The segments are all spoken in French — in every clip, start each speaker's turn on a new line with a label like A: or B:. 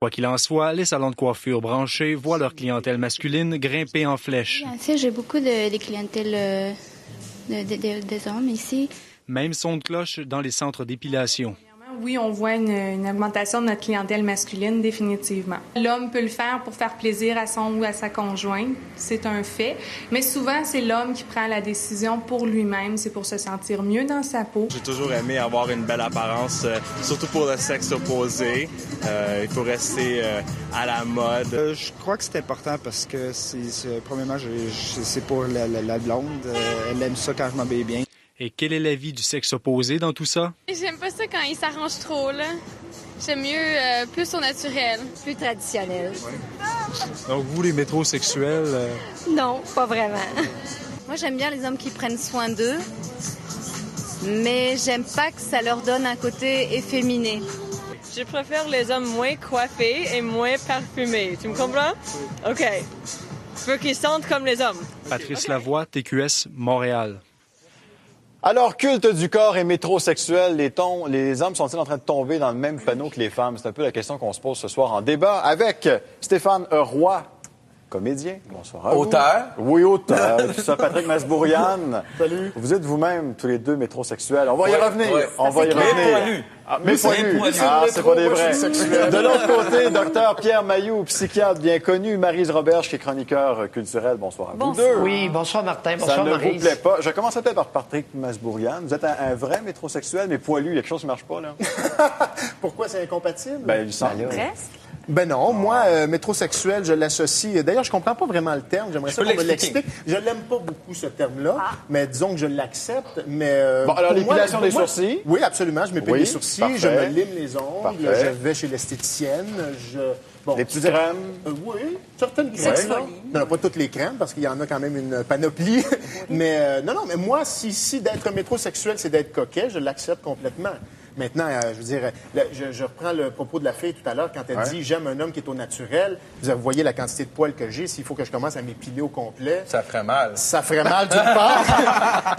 A: Quoi qu'il en soit, les salons de coiffure branchés voient leur clientèle masculine grimper en flèche.
B: En fait, j'ai beaucoup de clientèle des hommes ici.
A: Même son de cloche dans les centres d'épilation.
C: Oui, on voit une augmentation de notre clientèle masculine, définitivement. L'homme peut le faire pour faire plaisir à son ou à sa conjointe, c'est un fait. Mais souvent, c'est l'homme qui prend la décision pour lui-même, c'est pour se sentir mieux dans sa peau.
D: J'ai toujours aimé avoir une belle apparence, surtout pour le sexe opposé. Il faut rester à la mode.
E: Je crois que c'est important parce que, premièrement, c'est pour la blonde. Elle aime ça quand je m'habille bien.
A: Et quel est l'avis du sexe opposé dans tout ça?
F: J'aime pas ça quand il s'arrange trop, là. J'aime mieux plus au naturel.
G: Plus traditionnel.
A: Donc vous, les métrosexuels...
G: Non, pas vraiment.
H: Moi, j'aime bien les hommes qui prennent soin d'eux, mais j'aime pas que ça leur donne un côté efféminé.
I: Je préfère les hommes moins coiffés et moins parfumés. Tu me comprends? OK. Je veux qu'ils sentent comme les hommes.
A: Patrice Lavoie, TQS, Montréal.
J: Alors, culte du corps et métrosexuel, les hommes sont-ils en train de tomber dans le même panneau que les femmes? C'est un peu la question qu'on se pose ce soir en débat avec Stéphane Roy, comédien. Bonsoir à vous.
K: Auteur.
J: Oui, auteur. Puis ça, Patrick Masbourian.
K: Salut.
J: Vous êtes vous-même tous les deux métrosexuels. On va y revenir.
K: Ouais.
J: On va y revenir. Mais poilu. Ah, c'est pas des vrais. De l'autre côté, docteur Pierre Mailloux, psychiatre bien connu, Maryse Roberge, qui est chroniqueur culturel. Bonsoir à vous deux.
L: Oui, bonsoir Martin, bonsoir Maryse.
J: Ça ne vous plaît pas. Je commence peut-être par Patrick Masbourian. Vous êtes un vrai métrosexuel, mais poilu. Il y a quelque chose qui ne marche pas, là.
K: Pourquoi c'est incompatible?
J: Ben, il semble.
H: Presque.
K: Ben non, moi, métrosexuel, je l'associe... D'ailleurs, je comprends pas vraiment le terme. J'aimerais ça qu'on me l'explique. Je l'aime pas beaucoup, ce terme-là, mais disons que je l'accepte. Mais
J: bon, alors, l'épilation des sourcils?
K: Oui, absolument. Je m'épile les sourcils,
J: parfait.
K: je me lime les ongles, je vais chez l'esthéticienne,
J: Bon, les petites crèmes?
K: Oui, certaines crèmes. Non, pas toutes les crèmes, parce qu'il y en a quand même une panoplie. Mais non, mais moi, si d'être métrosexuel, c'est d'être coquet, je l'accepte complètement. Maintenant, je veux dire, je reprends le propos de la fille tout à l'heure quand elle dit « j'aime un homme qui est au naturel ». Vous voyez la quantité de poils que j'ai. S'il faut que je commence à m'épiler au complet... Ça ferait mal. Ça ferait mal, d'une part.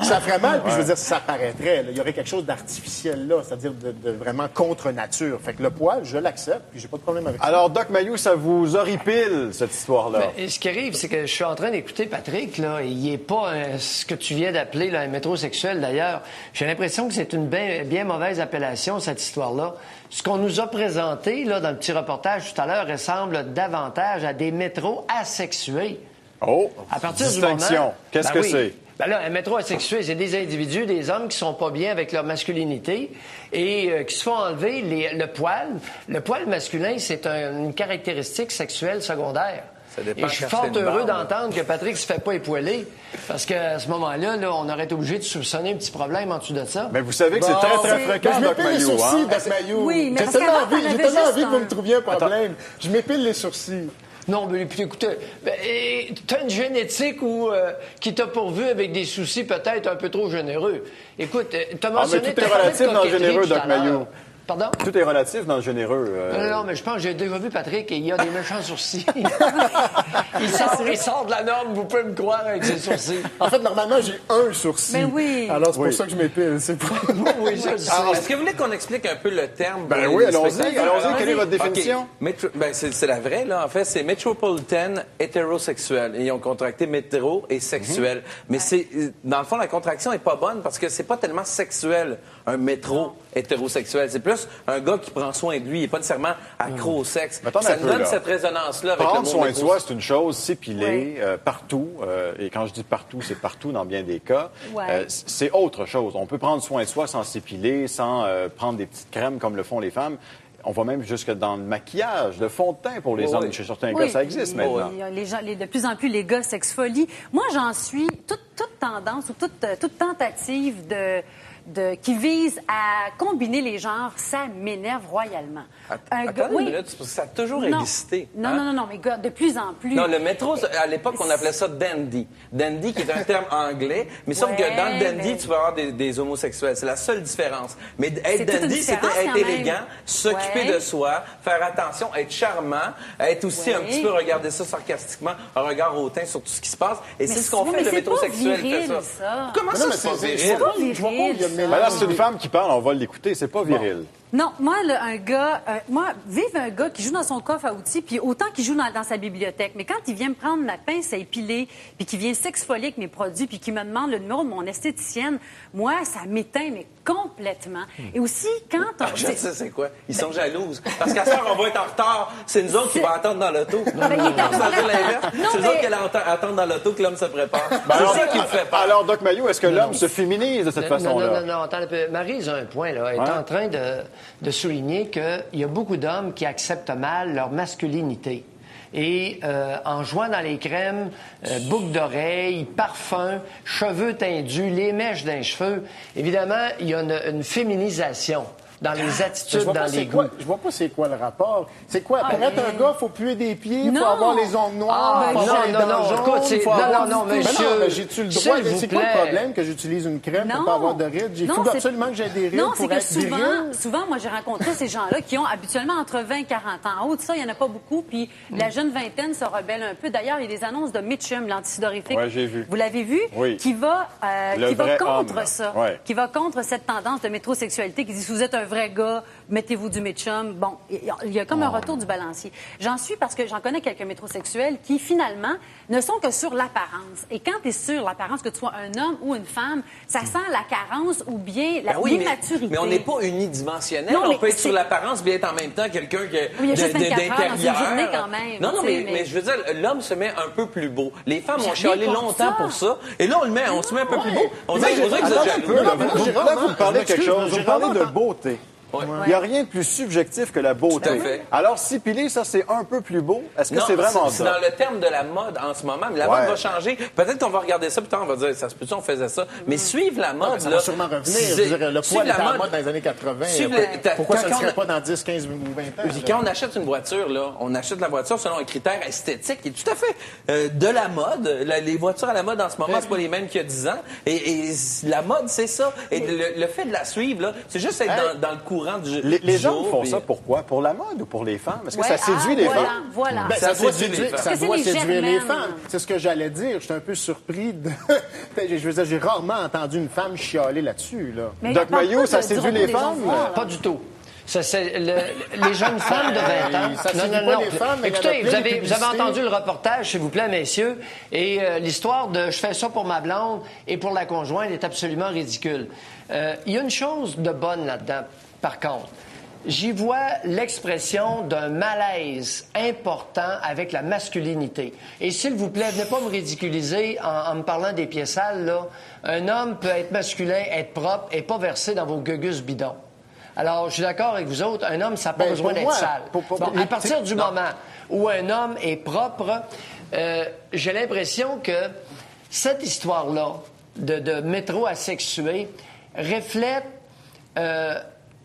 K: Ça ferait mal, puis je veux dire, ça paraîtrait. Là. Il y aurait quelque chose d'artificiel là, c'est-à-dire de vraiment contre nature. Fait que le poil, je l'accepte, puis j'ai pas de problème avec ça.
J: Alors, Doc Mailloux, ça vous horripile, cette histoire-là?
L: Ce qui arrive, c'est que je suis en train d'écouter Patrick, là. Il n'est pas ce que tu viens d'appeler là, un métrosexuel, d'ailleurs. J'ai l'impression que c'est une bien mauvaise appellation, cette histoire-là. Ce qu'on nous a présenté là, dans le petit reportage tout à l'heure ressemble davantage à des métros asexués.
J: Oh!
L: À partir
J: distinction.
L: Du moment...
J: Qu'est-ce que c'est?
L: Ben là, un métro asexué, c'est des individus, des hommes qui sont pas bien avec leur masculinité et qui se font enlever le poil. Le poil masculin, c'est une caractéristique sexuelle secondaire. Et je suis fort heureux d'entendre que Patrick se fait pas époiler, parce qu'à ce moment-là, là, on aurait été obligé de soupçonner un petit problème en dessous de ça.
J: Mais vous savez que c'est très fréquent, Doc Mailloux, hein?
K: Oui, mais j'ai tellement envie que vous me trouviez un problème. Je m'épile les sourcils.
L: Non, mais puis écoutez, t'as une génétique qui t'a pourvu avec des soucis peut-être un peu trop généreux. Écoute, t'as mentionné...
J: mais tout est relatif dans le généreux, Doc Mailloux.
L: Pardon?
J: Tout est relatif dans le généreux.
L: Non, mais je pense que j'ai déjà vu Patrick et il y a des méchants sourcils. il sort de la norme, vous pouvez me croire, avec ses sourcils.
K: En fait, normalement, j'ai un sourcil.
H: Mais oui.
K: Alors, c'est pour ça que je m'épile. C'est pour...
L: Oui, je sais.
M: Alors, est-ce que vous voulez qu'on explique un peu le terme?
J: Ben oui, allons-y. Quelle est votre définition?
M: Ben, c'est la vraie, là. En fait, c'est Metropolitan hétérosexuel. Ils ont contracté métro et sexuel. Mais dans le fond, la contraction est pas bonne parce que c'est pas tellement sexuel, un métro hétérosexuel. C'est plus un gars qui prend soin de lui. Il n'est pas nécessairement accro au sexe. Ça donne cette résonance-là avec le mot
J: prendre soin de soi, c'est une chose. S'épiler partout, et quand je dis partout, c'est partout dans bien des cas, c'est autre chose. On peut prendre soin de soi sans s'épiler, sans prendre des petites crèmes comme le font les femmes. On va même jusque dans le maquillage, le fond de teint pour les hommes. Chez certains gars, ça existe maintenant.
H: De plus en plus, les gars sexfolient. Moi, j'en suis toute tendance ou toute tentative qui vise à combiner les genres, ça m'énerve royalement.
M: Attends une minute, ça a toujours existé.
H: Non, mais de plus en plus.
M: Non, le métro, à l'époque, on appelait ça dandy. Dandy, qui est un terme anglais, mais sauf que dans le dandy, tu vas avoir des homosexuels. C'est la seule différence. Mais être dandy, c'était être élégant, s'occuper de soi, faire attention, être charmant, être aussi un petit peu, regarder ça sarcastiquement, un regard hautain sur tout ce qui se passe. Et c'est ce qu'on fait, le métrosexuel fait ça. Comment ça, c'est pas viril?
J: Ben là, c'est une femme qui parle, on va l'écouter. C'est pas viril.
H: Non, moi, vive un gars qui joue dans son coffre à outils, puis autant qu'il joue dans sa bibliothèque. Mais quand il vient me prendre ma pince à épiler, puis qu'il vient s'exfolier avec mes produits, puis qu'il me demande le numéro de mon esthéticienne, moi, ça m'éteint, mais complètement. Et aussi, quand
M: je sais c'est quoi. Ils sont jalouses. Parce qu'à ce soir, on va être en retard. C'est nous autres qui va attendre dans l'auto. C'est nous autres qui allons attendre dans l'auto que l'homme se prépare. C'est ça qui me fait peur.
J: Alors, Doc Mayou, est-ce que l'homme se féminise de cette façon-là?
L: Non, attends un peu. Maryse a un point, là. Elle est en train de souligner qu'il y a beaucoup d'hommes qui acceptent mal leur masculinité. Et en jouant dans les crèmes, boucles d'oreilles, parfums, cheveux tendus, les mèches d'un cheveu, évidemment, il y a une féminisation dans les attitudes, dans les goûts.
K: Je vois pas c'est quoi le rapport. C'est quoi? Pour être un gars, il faut puer des pieds, il faut avoir les ongles noirs,
L: non, monsieur.
K: J'ai-tu le droit? C'est quoi le problème que j'utilise une crème pour pas avoir de rides? Il faut absolument que j'ai des rides pour être viril.
H: Souvent, moi, j'ai rencontré ces gens-là qui ont habituellement entre 20 et 40 ans. En haut de ça, il n'y en a pas beaucoup, puis la jeune vingtaine se rebelle un peu. D'ailleurs, il y a des annonces de Mitchum, l'antidorifique.
J: Oui, j'ai vu.
H: Vous l'avez vu?
J: Oui.
H: Qui va contre ça.
J: Ouais.
H: Qui va contre cette tendance de métrosexualité qui dit, si vous êtes un vrai gars, mettez-vous du Mitchum. Bon, il y a comme un retour du balancier. J'en suis parce que j'en connais quelques métrosexuels qui, finalement, ne sont que sur l'apparence. Et quand tu es sur l'apparence, que tu sois un homme ou une femme, ça sent la carence ou bien l'immaturité.
M: Mais on n'est pas unidimensionnel. On peut être sur l'apparence bien être en même temps quelqu'un
H: d'intérieur. Quand même.
M: Non, mais je veux dire, l'homme se met un peu plus beau. Les femmes ont chialé longtemps pour ça. Et là, on se met un peu plus beau. On dirait que vous êtes jaloux.
J: Là, vous me parlez de quelque chose. Vous parlez de beauté. Ouais. Il n'y a rien de plus subjectif que la beauté. Alors, s'épiler, ça, c'est un peu plus beau. Est-ce que c'est vraiment ça?
M: C'est dans le terme de la mode en ce moment. Mais la mode va changer. Peut-être qu'on va regarder ça, puis on va dire, ça se peut-tu, on faisait ça. Mais suivre la mode,
K: ça va sûrement revenir. Je veux dire, le poil était en mode dans les années 80. Pourquoi ça ne serait pas dans 10, 15 ou 20 ans?
M: Quand on achète une voiture, là, on achète la voiture selon un critère esthétique qui est tout à fait de la mode. Les voitures à la mode en ce moment, c'est pas les mêmes qu'il y a 10 ans. Et la mode, c'est ça. Et le fait de la suivre, là, c'est juste être dans le courant du
J: Les hommes font ça pourquoi? Pour la mode ou pour les femmes? Est-ce que ça séduit les femmes?
H: Voilà.
K: Ça doit séduire les femmes. C'est ce que j'allais dire. Je suis un peu surpris de... Je veux dire, j'ai rarement entendu une femme chialer là-dessus. Là.
J: Doc Mayou, ça séduit les femmes?
L: Pas du tout. Les jeunes femmes de 20 ans.
K: Non. Les femmes,
L: écoutez, vous avez entendu le reportage, s'il vous plaît, messieurs, et l'histoire de je fais ça pour ma blonde et pour la conjointe est absolument ridicule. Il y a une chose de bonne là-dedans, par contre. J'y vois l'expression d'un malaise important avec la masculinité. Et s'il vous plaît, venez pas me ridiculiser en me parlant des pieds sales, là. Un homme peut être masculin, être propre et pas verser dans vos gugus bidons. Alors, je suis d'accord avec vous autres, un homme, ça n'a pas besoin d'être sale. À partir du moment où un homme est propre, j'ai l'impression que cette histoire-là de métro asexué reflète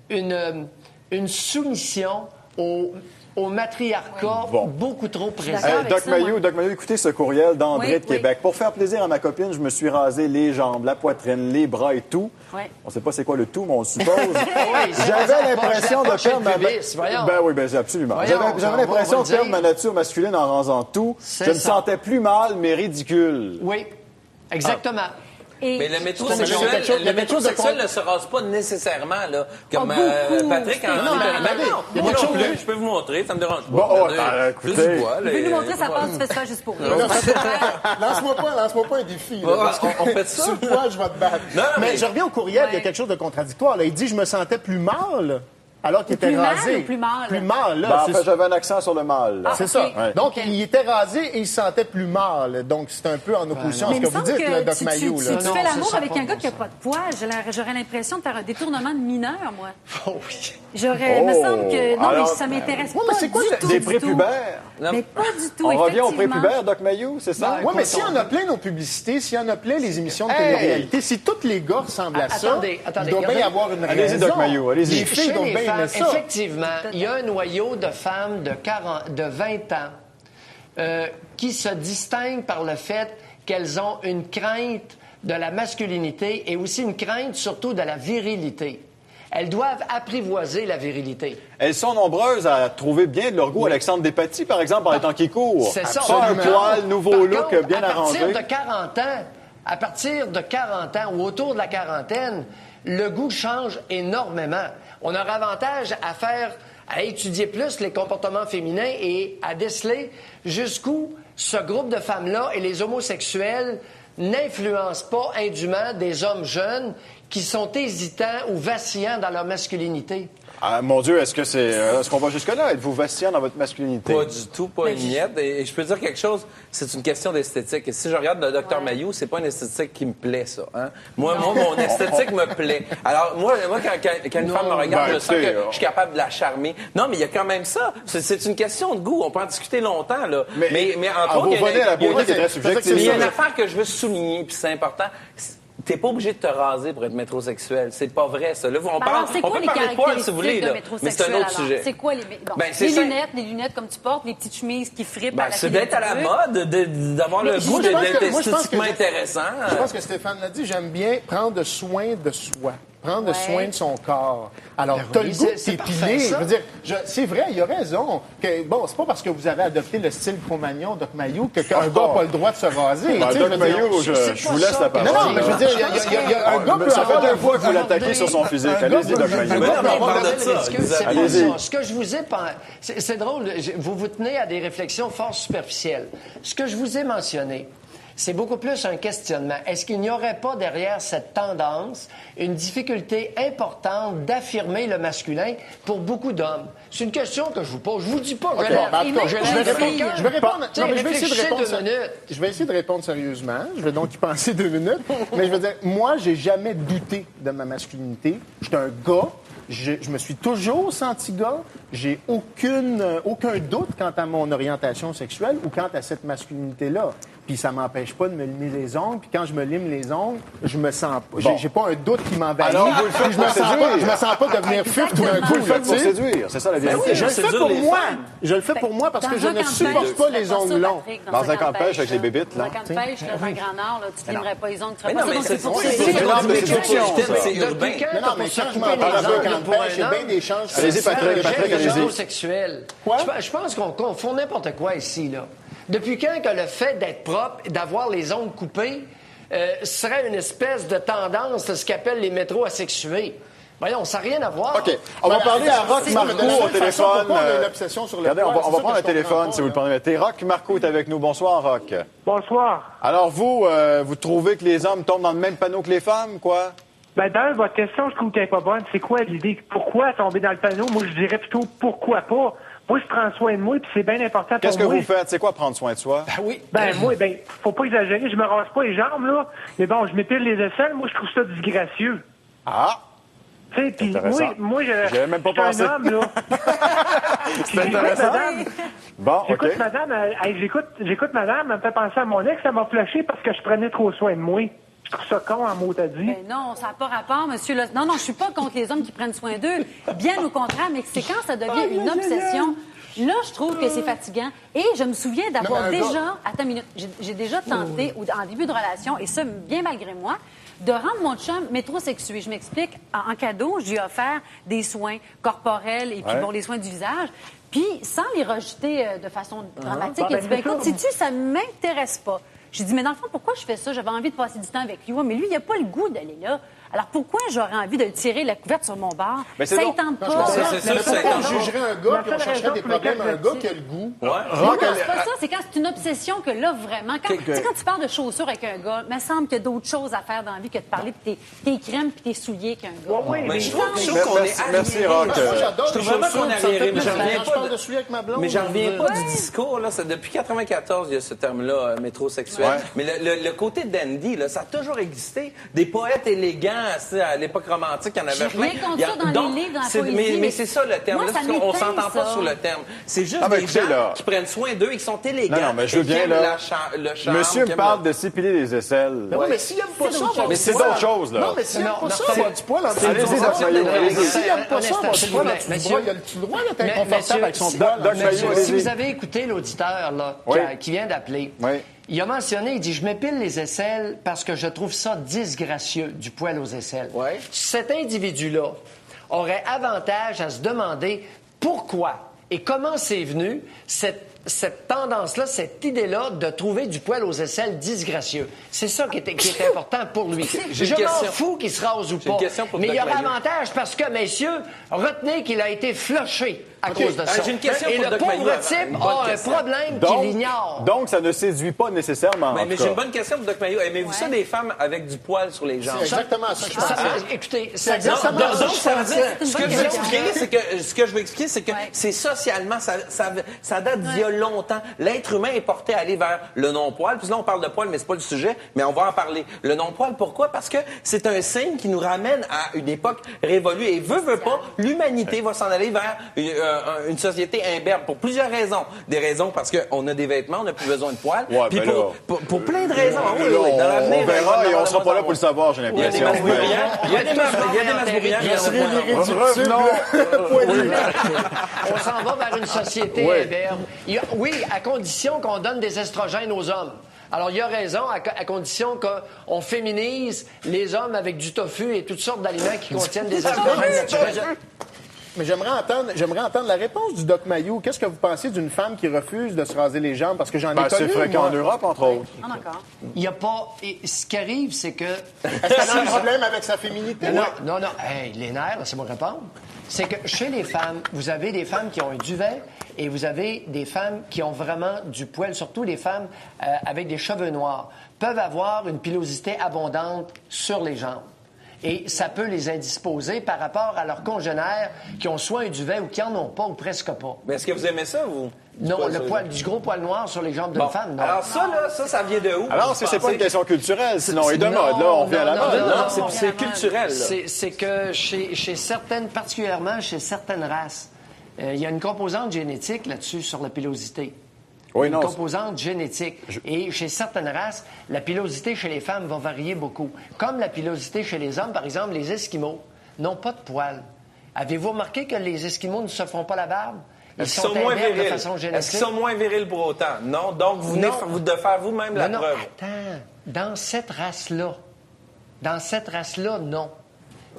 L: une soumission au matriarcat beaucoup trop présent.
J: Doc Mayou, écoutez ce courriel d'André de Québec. Pour faire plaisir à ma copine, je me suis rasé les jambes, la poitrine, les bras et tout. On ne sait pas c'est quoi le tout, mais on le suppose. J'avais l'impression de perdre ma... absolument. J'avais l'impression de perdre ma nature masculine en rasant tout. Je me sentais plus mal, mais ridicule.
L: Oui, exactement.
M: Mais le métrosexuel ne se rase pas nécessairement, là, comme Patrick en dit. Moi non plus, je peux vous montrer, ça me dérange pas.
J: Écoutez.
H: Il veut nous montrer sa part du festival juste pour rire.
K: Lance-moi pas un défi.
M: On fait ça.
K: Sur le poids, je vais te battre. Mais je reviens au courriel, il y a quelque chose de contradictoire. Il dit « je me sentais plus mal ». Alors qu'il était rasé.
H: Plus mal.
K: Plus mal, là.
J: En fait, j'avais un accent sur le mal.
K: C'est ça. Donc, il était rasé et il se sentait plus mal. Donc, c'est un peu en opposition à ce que vous dites, le Doc Mayou.
H: Tu fais l'amour avec un gars qui n'a pas de poids. J'aurais l'impression de faire un détournement de mineur, moi.
L: Oh oui.
H: Il me semble que... Non, mais ça m'intéresse pas
K: mais c'est quoi,
H: du tout.
J: Des prépubères?
H: Mais pas du tout,
J: On revient aux prépubères, Doc Mayou, c'est ça?
K: Oui, mais s'il y en a plein nos publicités, s'il y en a plein les émissions de télé-réalité, si tous les gars ressemblent à ça, il doit bien y avoir une raison.
J: Allez-y, Doc Mayou, allez-y.
K: Les filles doivent bien aimer ça.
L: Effectivement, il y a un noyau de femmes de 20 ans qui se distinguent par le fait qu'elles ont une crainte de la masculinité et aussi une crainte surtout de la virilité. Elles doivent apprivoiser la virilité.
J: Elles sont nombreuses à trouver bien de leur goût. Alexandre Despatie, par exemple, en étant qui court.
L: C'est ça.
J: Pas un poil, nouveau look, bien arrangé.
L: À partir de 40 ans ou autour de la quarantaine, le goût change énormément. On aura avantage à étudier plus les comportements féminins et à déceler jusqu'où ce groupe de femmes-là et les homosexuels n'influencent pas indûment des hommes jeunes qui sont hésitants ou vacillants dans leur masculinité.
J: Ah, mon Dieu, est-ce qu'on va jusque-là? Êtes-vous vacillant dans votre masculinité?
M: Pas du tout, pas une miette. Et je peux dire quelque chose, c'est une question d'esthétique. Et si je regarde le Dr Mailloux, c'est pas une esthétique qui me plaît, ça. Hein? Moi, mon esthétique me plaît. Alors, moi quand une femme me regarde, je sens que je suis capable de la charmer. Non, mais il y a quand même ça. C'est une question de goût. On peut en discuter longtemps, là. Mais entre autres, il y a une affaire que je veux souligner, puis c'est important. T'es pas obligé de te raser pour être métrosexuel. C'est pas vrai, ça. Là, on peut parler de poils, si vous voulez, là. Mais c'est un autre sujet.
H: C'est quoi les lunettes comme tu portes, les petites chemises qui frippent à la
M: c'est d'être à la mode, d'avoir le goût d'être esthétiquement intéressant.
K: Je pense que Stéphane l'a dit, j'aime bien prendre soin de soi. Prendre soin de son corps. Alors, t'as le goût de t'épiler. Je veux dire, c'est vrai, il a raison. Bon, c'est pas parce que vous avez adopté le style Cro-Magnon, Doc Mayou, qu'un gars n'a pas le droit de se raser.
J: Doc Mayou, je vous laisse la parole.
K: Non, mais je veux dire, il y a un gars...
J: Ça fait 2 fois que vous l'attaquez sur son physique. Allez-y, Doc Mayou.
L: Ce que je vous ai... C'est drôle, vous vous tenez à des réflexions fort superficielles. Ce que je vous ai mentionné, c'est beaucoup plus un questionnement. Est-ce qu'il n'y aurait pas derrière cette tendance une difficulté importante d'affirmer le masculin pour beaucoup d'hommes? C'est une question que je vous pose. Je vous dis pas que
K: je vais répondre. Je vais essayer de répondre sérieusement. Je vais donc y penser 2 minutes. Mais je veux dire, moi, j'ai jamais douté de ma masculinité. J'étais un gars. Je me suis toujours senti gars. J'ai aucun doute quant à mon orientation sexuelle ou quant à cette masculinité-là. Puis ça m'empêche pas de me limer les ongles. Puis quand je me lime les ongles, je me sens pas. J'ai pas un doute qui m'envahit.
J: Alors, vous le faites
K: je me sens pas devenir fif tout d'un coup.
J: Vous le faites pour séduire, c'est ça la vérité.
K: Je le fais pour moi. Je le fais pour moi parce que je ne supporte pas les ongles longs.
J: Dans un camp de pêche avec les bébites, là.
H: Dans un camp de pêche, dans un Grand Nord, tu ne limerais pas les ongles. Tu ferais
M: pas
H: ça.
M: C'est urbain.
K: Non, mais quand je m'en parle d'un camp de pêche, il y a bien des chances.
J: Allez-y, Patrick, allez-y.
L: Quoi? Je pense qu'on confond n'importe quoi ici, là. Depuis quand que le fait d'être propre et d'avoir les ongles coupés serait une espèce de tendance de ce qu'appellent les métro-asexués? Voyons, ça n'a rien à voir.
J: OK. On va parler à Roch Marco au téléphone.
K: Regardez,
J: on va prendre un téléphone, si vous le permettez. Roch Marco est avec nous. Bonsoir, Roch.
N: Bonsoir.
J: Alors, vous trouvez que les hommes tombent dans le même panneau que les femmes, quoi?
N: Ben, dans votre question, je trouve qu'elle n'est pas bonne. C'est quoi l'idée? Pourquoi tomber dans le panneau? Moi, je dirais plutôt pourquoi pas. Moi, je prends soin de moi, puis c'est bien important pour moi.
J: Qu'est-ce que vous faites? C'est quoi prendre soin de soi?
N: Moi, faut pas exagérer. Je me rase pas les jambes, là. Mais bon, je m'épile les aisselles. Moi, je trouve ça disgracieux.
J: Ah!
N: Tu sais, puis moi,
J: j'avais même pas pensé.
N: Un homme, là.
J: C'est intéressant. Bon, OK.
N: J'écoute madame, elle me fait penser à mon ex, elle m'a flashé parce que je prenais trop soin de moi. Je trouve ça con, en mot t'as dit.
H: Mais non, ça n'a pas rapport, monsieur. Non, je suis pas contre les hommes qui prennent soin d'eux. Bien au contraire, mais c'est quand ça devient une obsession. Là, je trouve que c'est fatigant. Et je me souviens d'avoir déjà... Attends une minute. J'ai déjà tenté, en début de relation, et ça, bien malgré moi, de rendre mon chum métrosexué. Je m'explique. En cadeau, je lui ai offert des soins corporels et puis les soins du visage. Puis, sans les rejeter de façon dramatique, il a dit, écoute, sais-tu, ça ne m'intéresse pas. J'ai dit, mais dans le fond, pourquoi je fais ça? J'avais envie de passer du temps avec lui. Ouais, mais lui, il n'a pas le goût d'aller là. Alors, pourquoi j'aurais envie de le tirer la couverte sur mon bar? Ça ne tente pas.
K: On jugerait un gars puis on chercherait des problèmes à un gars qui a le goût.
H: Non, c'est pas ça. C'est quand c'est une obsession que là, vraiment... Quand tu parles de chaussures avec un gars, il me semble qu'il y a d'autres choses à faire dans la vie que de parler de tes crèmes puis tes souliers qu'un gars.
M: Mais je trouve qu'on est arriéré.
J: Merci, Roch.
M: Je trouve vraiment qu'on est arriéré. Mais j'en reviens pas du discours. Depuis 1994, il y a ce terme-là, métrosexuel. Mais le côté dandy, ça a toujours existé. Des poètes élégants, à l'époque romantique, il y en avait plein.
H: Rien contre ça dans les livres, dans la poésie.
M: Mais c'est ça le terme.
H: Moi,
M: on s'entend pas sur le terme. C'est juste des gens qui prennent soin d'eux et qui sont élégants.
J: Non, mais je veux bien, là. Monsieur me parle de s'épiler les aisselles.
K: Oui, mais s'il aime pas ça,
J: mais c'est d'autres choses, là.
K: Non, mais s'il aime pas ça, avoir du poil en dessous.
J: Allez-y,
K: s'il aime pas ça, avoir du poil en dessous du bras, il a le droit d'être inconfortable avec son poil.
L: Si vous avez écouté l'auditeur, là, qui vient d'appeler, il a mentionné, il dit, je m'épile les aisselles parce que je trouve ça disgracieux, du poil aux aisselles. Cet individu-là aurait avantage à se demander pourquoi Et comment c'est venu, cette tendance-là, cette idée-là de trouver du poil aux aisselles disgracieux? C'est ça qui est important pour lui. Je m'en fous qu'il se rase ou pas. Mais il y a un avantage parce que, messieurs, retenez qu'il a été flushé à cause de ça.
M: J'ai une question
L: et
M: pour
L: le pauvre type a un problème qu'il ignore.
J: Donc, ça ne séduit pas nécessairement.
M: Mais j'ai une bonne question pour Doc Mayo. Aimez-vous ça des femmes avec du poil sur les jambes?
K: C'est exactement ça que je pensais.
L: Écoutez,
K: c'est exactement ça.
M: Donc, ça veut dire, ce que je veux expliquer, c'est que c'est socialement, ça date d'il y a longtemps. L'être humain est porté à aller vers le non-poil. Puis là, on parle de poil, mais c'est pas le sujet, mais on va en parler. Le non-poil, pourquoi? Parce que c'est un signe qui nous ramène à une époque révolue. Et veut pas, l'humanité va s'en aller vers une société imberbe pour plusieurs raisons. Des raisons parce qu'on a des vêtements, on n'a plus besoin de poils.
J: Ouais,
M: puis pour plein de raisons.
J: On verra et on sera pas là pour le savoir, j'ai l'impression.
M: Il y a des masques
L: On s'en va vers une société imberbe. Oui, à condition qu'on donne des estrogènes aux hommes. Alors, il y a raison, à condition qu'on féminise les hommes avec du tofu et toutes sortes d'aliments qui contiennent des estrogènes naturels.
K: Mais j'aimerais entendre la réponse du Doc Mayou. Qu'est-ce que vous pensez d'une femme qui refuse de se raser les jambes? Parce que j'en ai connu,
J: c'est fréquent en Europe, entre autres.
H: Ah, d'accord.
L: Il n'y a pas... Et ce qui arrive, c'est que...
K: Est-ce qu'elle a un problème avec sa féminité?
L: Non. Hey, les nerfs, laissez-moi répondre. C'est que chez les femmes, vous avez des femmes qui ont un duvet et vous avez des femmes qui ont vraiment du poil, surtout les femmes avec des cheveux noirs, peuvent avoir une pilosité abondante sur les jambes. Et ça peut les indisposer par rapport à leurs congénères qui ont soit un duvet ou qui n'en ont pas ou presque pas.
M: Mais est-ce que vous aimez ça, vous?
L: Non, du gros poil noir sur les jambes d'une femme, non.
M: Alors ça vient de où?
J: Alors, c'est pas une question culturelle, sinon, et de mode, là, on vient à la mode.
M: Non, c'est culturel.
L: C'est que chez certaines, particulièrement chez certaines races, il y a une composante génétique là-dessus sur la pilosité.
J: Oui,
L: une composante génétique. Et chez certaines races, la pilosité chez les femmes va varier beaucoup. Comme la pilosité chez les hommes, par exemple, les Esquimaux n'ont pas de poils. Avez-vous remarqué que les Esquimaux ne se font pas la barbe? Ils sont moins virils. De façon génétique.
M: Est-ce qu'ils sont moins virils pour autant? Non. Donc, vous venez de faire vous-même la preuve.
L: Attends. Dans cette race-là, non.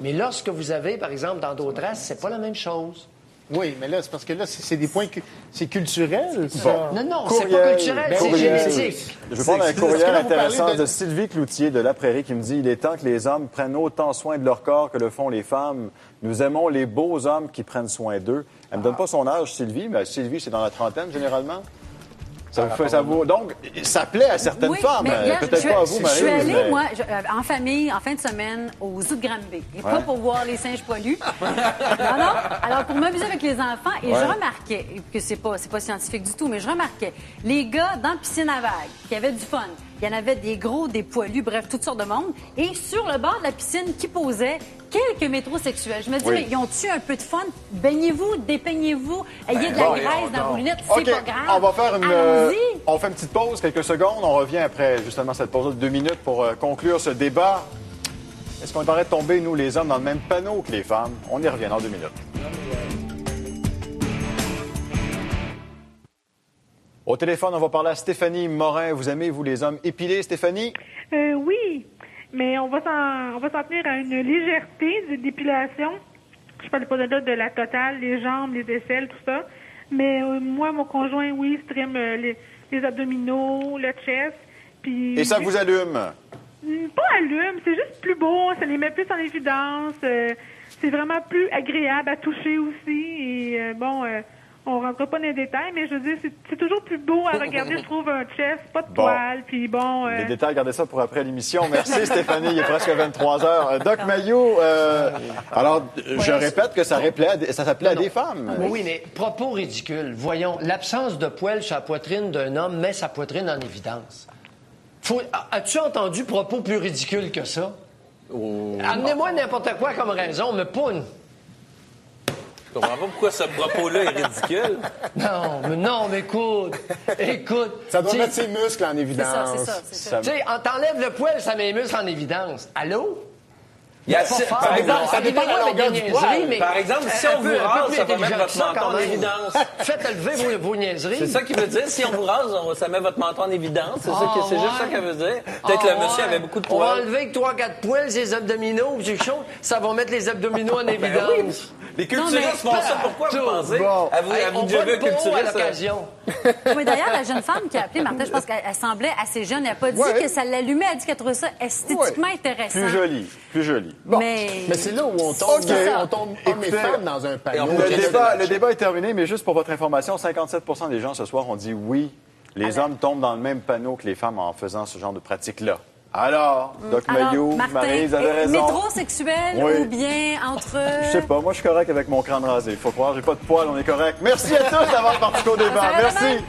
L: Mais lorsque vous avez, par exemple, dans d'autres races, c'est pas la même chose.
K: Oui, mais là, c'est parce que là, c'est des points... C'est culturel, ça?
L: Bon. Non, c'est pas culturel, c'est génétique.
J: Je vais prendre un courriel intéressant de Sylvie Cloutier de La Prairie qui me dit « Il est temps que les hommes prennent autant soin de leur corps que le font les femmes. Nous aimons les beaux hommes qui prennent soin d'eux. » Elle me donne pas son âge, Sylvie, mais Sylvie, c'est dans la trentaine, généralement. Donc, ça plaît à certaines femmes. Peut-être pas à vous, Marie.
H: Je suis allée, moi, en famille, en fin de semaine, au zoo de Granby. Et pas pour voir les singes poilus. Non. Alors, pour m'amuser avec les enfants. Et je remarquais, que c'est pas scientifique du tout, mais je remarquais, les gars dans la piscine à vagues, qui avaient du fun. Il y en avait des gros, des poilus, bref, toutes sortes de monde. Et sur le bord de la piscine, qui posaient quelques métrosexuels. Je me dis, mais ils ont-tu un peu de fun? Baignez-vous, dépeignez-vous, ayez de la graisse dans vos lunettes, c'est pas grave.
J: On va faire on fait une petite pause, quelques secondes. On revient après, justement, cette pause de 2 minutes pour conclure ce débat. Est-ce qu'on devrait tomber, nous, les hommes, dans le même panneau que les femmes? On y revient dans 2 minutes. Au téléphone, on va parler à Stéphanie Morin. Vous aimez, vous, les hommes épilés, Stéphanie?
O: Oui, mais on va s'en tenir à une légèreté d'épilation. Je parle pas de la totale, les jambes, les aisselles, tout ça. Mais moi, mon conjoint, oui, il trime les abdominaux, le chest. Puis...
J: Et ça vous allume?
O: Pas allume, c'est juste plus beau, ça les met plus en évidence. C'est vraiment plus agréable à toucher aussi. Et on rentre pas dans les détails, mais je veux dire, c'est toujours plus beau à regarder, je trouve, un chest, pas de poils, puis bon...
J: Les détails, gardez ça pour après l'émission. Merci, Stéphanie, il est presque 23 heures. Doc Mayou, alors, je répète que ça s'appelait à des femmes.
L: Oui, mais propos ridicules. Voyons, l'absence de poils sur la poitrine d'un homme met sa poitrine en évidence. As-tu entendu propos plus ridicules que ça? Amenez-moi n'importe quoi comme raison, mais pas une...
M: Je comprends pas pourquoi ce propos-là est ridicule.
L: Non, mais écoute.
K: Ça doit mettre ses muscles en évidence.
H: C'est ça.
L: Tu sais, t'enlèves le poil, ça met les muscles en évidence. Allô?
M: Par exemple,
L: mais
M: par exemple, si on vous rase, ça va mettre votre menton en évidence.
L: Faites lever vos niaiseries.
M: C'est ça qui veut dire, si on vous rase, ça met votre menton en évidence. C'est juste ça qu'elle veut dire. Peut-être que le monsieur avait beaucoup de poils.
L: On va enlever 3-4 poils, ses abdominaux, j'ai chaud, ça va mettre les abdominaux en évidence.
M: Les culturistes font ça, pourquoi vous pensez?
K: Bon.
M: Avez-vous déjà vu un culturiste?
L: À l'occasion.
H: Oui, d'ailleurs, la jeune femme qui a appelé Martin, je pense qu'elle semblait assez jeune. Elle n'a pas dit que ça l'allumait. Elle a dit qu'elle trouvait ça esthétiquement intéressant.
J: Plus joli.
K: Bon.
H: Mais
K: c'est là où on tombe, hommes et femmes dans un panneau.
J: Le débat est terminé, mais juste pour votre information, 57 des gens ce soir ont dit oui, les hommes tombent dans le même panneau que les femmes en faisant ce genre de pratique-là. Alors, Doc Mayou, Marie, vous avez raison.
H: Métrosexuel ou bien entre...
J: Je sais pas, moi je suis correct avec mon crâne rasé. Il faut croire, j'ai pas de poils, on est correct. Merci à tous d'avoir participé au débat. Merci.